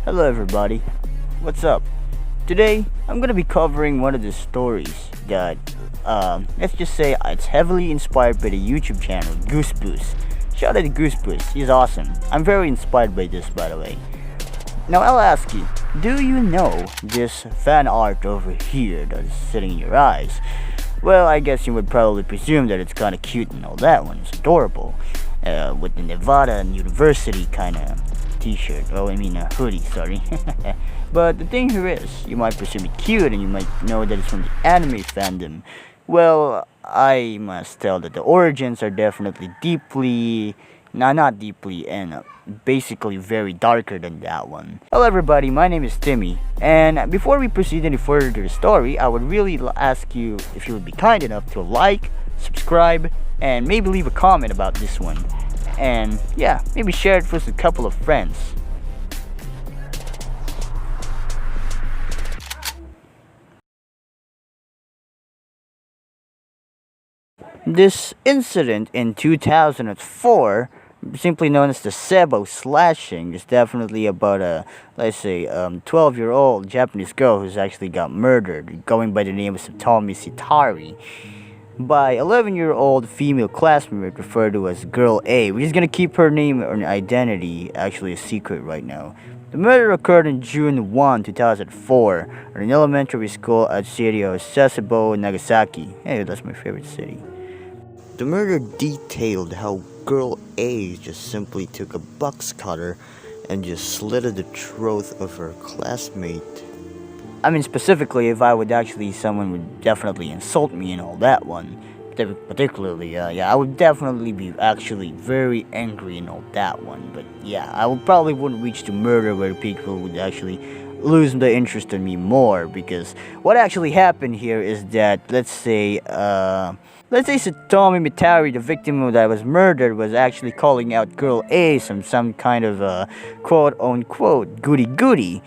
Hello everybody, what's up? Today, I'm gonna be covering one of the stories that, let's just say it's heavily inspired by the YouTube channel Goose Boost. Shout out to Goose Boost, he's awesome. I'm very inspired by this, by the way. Now I'll ask you, do you know this fan art over here that is sitting in your eyes? Well, I guess you would probably presume that it's kinda cute and all that one, it's adorable. With the Nevada and University kinda t-shirt. Oh, I mean a hoodie, sorry. But the thing here is, you might presume it cute and you might know that it's from the anime fandom. Well, I must tell that the origins are definitely not deeply, and basically very darker than that one. Hello everybody, my name is Timmy, and before we proceed any further to the story, I would really ask you if you would be kind enough to like, subscribe, and maybe leave a comment about this one. And yeah, maybe share it with a couple of friends. This incident in 2004, simply known as the Sebo slashing, is definitely about a, let's say, 12-year-old Japanese girl who's actually got murdered, going by the name of Satomi Sitari, by 11-year-old female classmate referred to as Girl A. We're just gonna keep her name and identity actually a secret right now. The murder occurred on June 1, 2004, at an elementary school at city of Sasebo, Nagasaki. Hey, that's my favorite city. The murder detailed how Girl A just simply took a box cutter and just slit at the throat of her classmate. I mean, specifically, if I would actually, someone would definitely insult me and all that one. Particularly, I would definitely be actually very angry and all that one. But yeah, I probably wouldn't reach to murder where people would actually lose the interest in me more. Because what actually happened here is that, let's say Satomi Mitari, the victim that was murdered, was actually calling out Girl A some kind of quote-unquote goody-goody,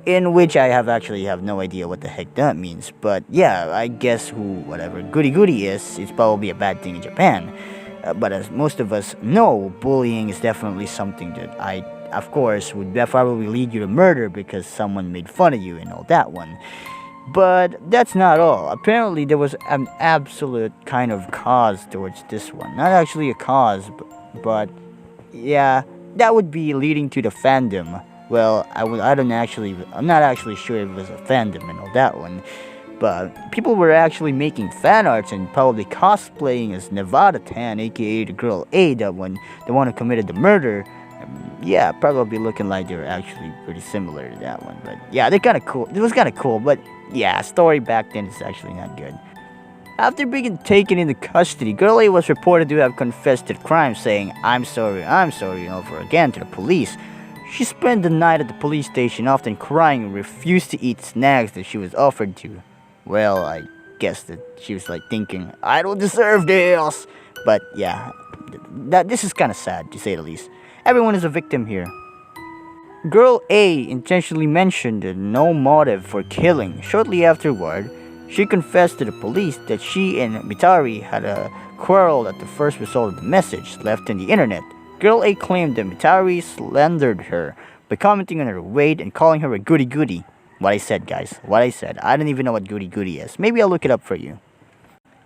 in which I have no idea what the heck that means. But yeah, I guess whatever goody-goody is, it's probably a bad thing in Japan. But as most of us know, bullying is definitely something that of course, would probably lead you to murder because someone made fun of you and all that one. But that's not all. Apparently there was an absolute kind of cause towards this one. Not actually a cause, but yeah, that would be leading to the fandom. Well, I'm not actually sure if it was a fandom and all that one. But people were actually making fan arts and probably cosplaying as Nevada Tan, aka the Girl A, the one who committed the murder. Yeah, probably looking like they were actually pretty similar to that one. But yeah, they're kind of cool. It was kind of cool, but yeah, story back then is actually not good. After being taken into custody, Girl A was reported to have confessed to the crime, saying, I'm sorry, over again to the police. She spent the night at the police station, often crying, and refused to eat snacks that she was offered to. Well, I guess that she was like thinking, I don't deserve this! But yeah, this is kind of sad, to say the least. Everyone is a victim here. Girl A intentionally mentioned no motive for killing. Shortly afterward, she confessed to the police that she and Mitari had a quarrel at the first result of the message left on the internet. Girl A claimed that Mitari slandered her by commenting on her weight and calling her a goody-goody. What I said, guys. What I said. I don't even know what goody-goody is. Maybe I'll look it up for you.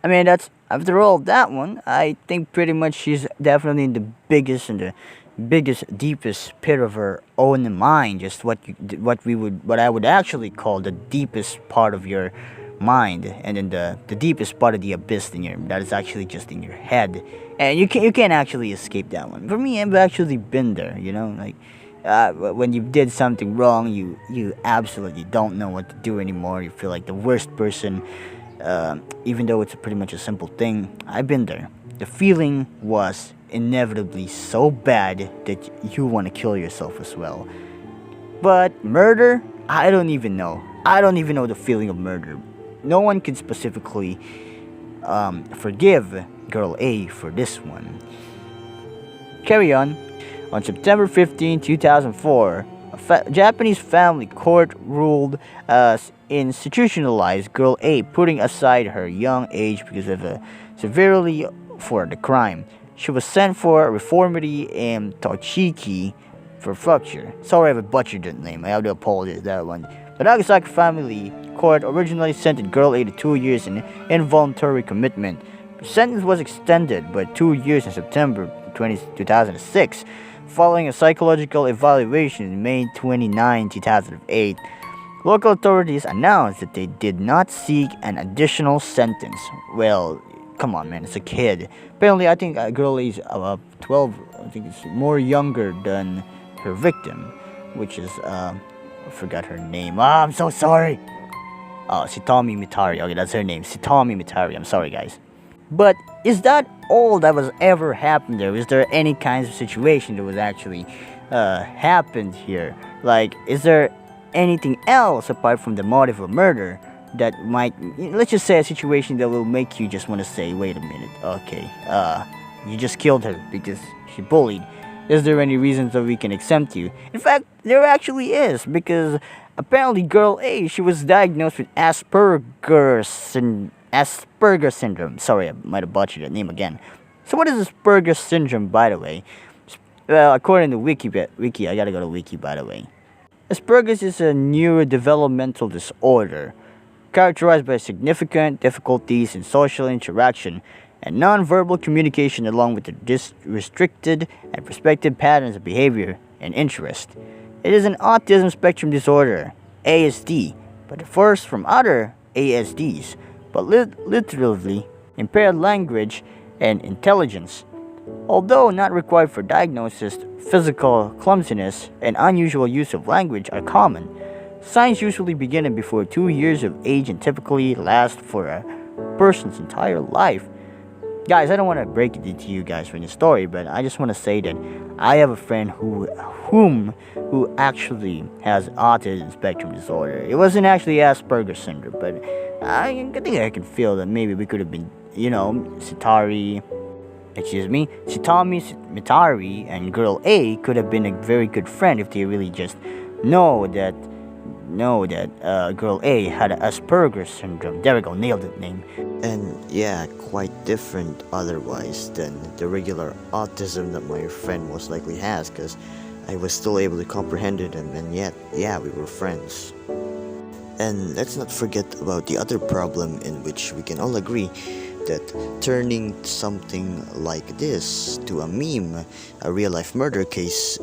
I mean, after all that one, I think pretty much she's definitely in the biggest, deepest pit of her own mind. Just what I would actually call the deepest part of your mind, and then the deepest part of the abyss that is actually just in your head, and you can't actually escape that one. For me, I've actually been there, like when you did something wrong, you absolutely don't know what to do anymore. You feel like the worst person, even though it's pretty much a simple thing. I've been there. The feeling was inevitably so bad that you want to kill yourself as well. But murder, I don't even know the feeling of murder. No one could specifically forgive Girl A for this one. Carry on. On September 15, 2004, a Japanese family court ruled institutionalized Girl A, putting aside her young age because of severely for the crime. She was sent for reformity in Tochigi Prefecture. Sorry if I butchered that name. I have to apologize for that one. The Nagasaki family court originally sentenced girl A to 2 years in involuntary commitment. The sentence was extended by 2 years in September 2006, following a psychological evaluation in May 29, 2008. Local authorities announced that they did not seek an additional sentence. Well, come on, man, it's a kid. Apparently, I think a girl is 12. I think it's more younger than her victim, which is I forgot her name. I'm so sorry. Oh, Sitomi Mitari. Okay, that's her name. Sitomi Mitari. I'm sorry, guys. But is that all that was ever happened there? Is there any kinds of situation that was actually happened here? Like, is there anything else apart from the motive of murder that might, let's just say, a situation that will make you just want to say, wait a minute, okay, you just killed her because she bullied. Is there any reasons that we can exempt you? In fact, there actually is, because apparently girl A, she was diagnosed with Asperger's syndrome. Sorry, I might have butchered that name again. So what is Asperger's syndrome, by the way? Well, according to Wiki, I gotta go to Wiki, by the way. Asperger's is a neurodevelopmental disorder characterized by significant difficulties in social interaction and nonverbal communication, along with the restricted and prospective patterns of behavior and interest. It is an autism spectrum disorder, ASD, but differs from other ASDs, but literally impaired language and intelligence. Although not required for diagnosis, physical clumsiness and unusual use of language are common. Signs usually begin before 2 years of age and typically last for a person's entire life. Guys, I don't want to break it to you guys from the story, but I just want to say that I have a friend who actually has autism spectrum disorder. It wasn't actually Asperger's syndrome, but I think I can feel that maybe we could have been, Sitomi Mitari and girl A could have been a very good friend if they really just know that girl A had Asperger's syndrome. There we go, nailed it name. And yeah, quite different otherwise than the regular autism that my friend most likely has, because I was still able to comprehend it, and yet, yeah, we were friends. And let's not forget about the other problem in which we can all agree that turning something like this to a meme, a real life murder case,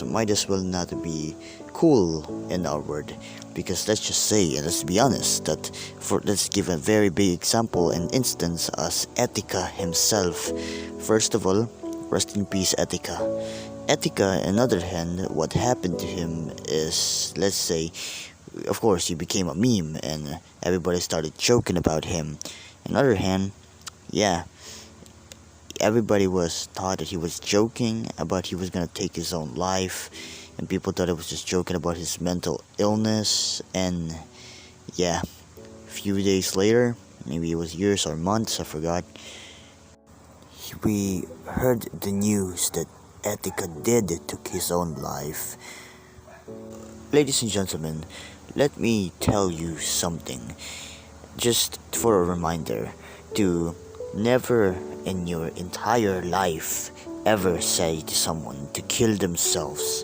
might as well not be cool in our word. Because let's just say, and let's be honest, let's give a very big example and instance as Etika himself. First of all, rest in peace, Etika. Etika, on the other hand, what happened to him is, let's say, of course, he became a meme and everybody started joking about him. On the other hand, yeah, everybody thought that he was joking about he was gonna take his own life, and people thought it was just joking about his mental illness. And yeah, a few days later, maybe it was years or months, I forgot, we heard the news that Etika took his own life. Ladies and gentlemen, let me tell you something, just for a reminder, to never in your entire life ever say to someone to kill themselves.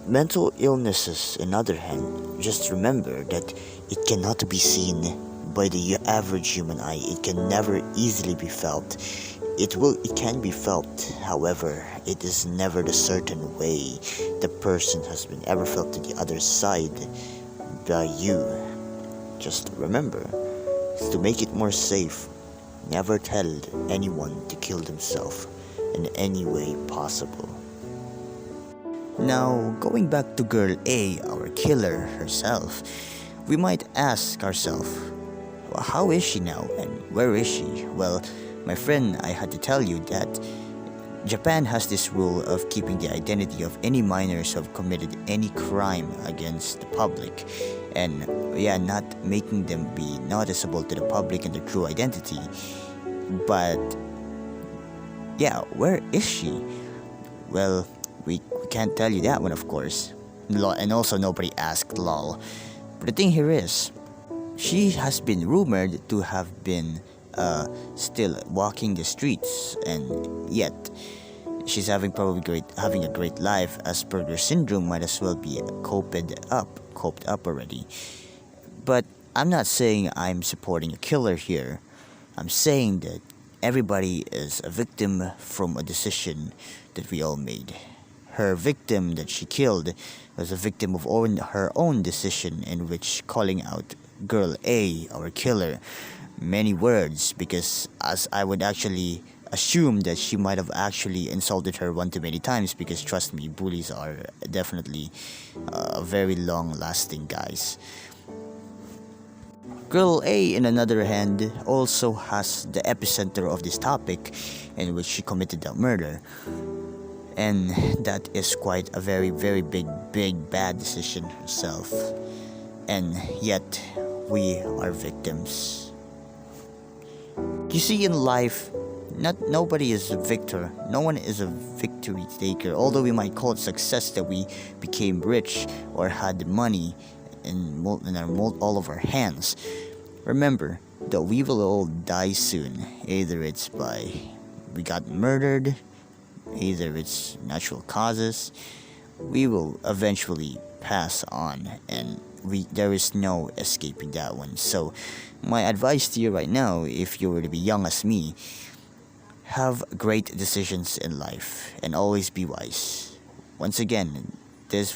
Mental illnesses, on the other hand, just remember that it cannot be seen by the average human eye. It can never easily be felt. It can be felt, however, it is never the certain way the person has been ever felt to the other side by you. Just remember, to make it more safe, never tell anyone to kill themselves in any way possible. Now, going back to girl A, our killer herself, we might ask ourselves, well, how is she now and where is she? Well, my friend, I had to tell you that Japan has this rule of keeping the identity of any minors who have committed any crime against the public, and not making them be noticeable to the public and their true identity. But where is she? Well, we can't tell you that one, of course. And also nobody asked, lol. But the thing here is, she has been rumored to have been still walking the streets, and yet she's having a great life. Asperger's syndrome might as well be coped up already. But I'm not saying I'm supporting a killer here. I'm saying that everybody is a victim from a decision that we all made. Her victim that she killed was a victim of her own decision, in which calling out girl A, our killer, many words, because as I would actually assume that she might have actually insulted her one too many times, because trust me, bullies are definitely very long lasting guys. Girl A, on another hand, also has the epicenter of this topic in which she committed the murder. And that is quite a very, very big, bad decision herself. And yet, we are victims. You see, in life, nobody is a victor. No one is a victory taker. Although we might call it success that we became rich or had money in all of our hands. Remember that we will all die soon. Either it's by we got murdered, either it's natural causes. We will eventually pass on, and there is no escaping that one. So my advice to you right now, if you were to be young as me, have great decisions in life and always be wise. Once again,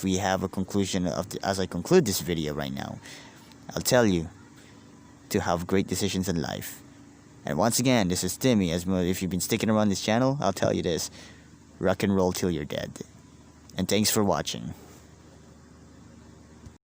we have a conclusion as I conclude this video right now. I'll tell you to have great decisions in life. And once again, this is Timmy. If you've been sticking around this channel, I'll tell you this: rock and roll till you're dead. And thanks for watching.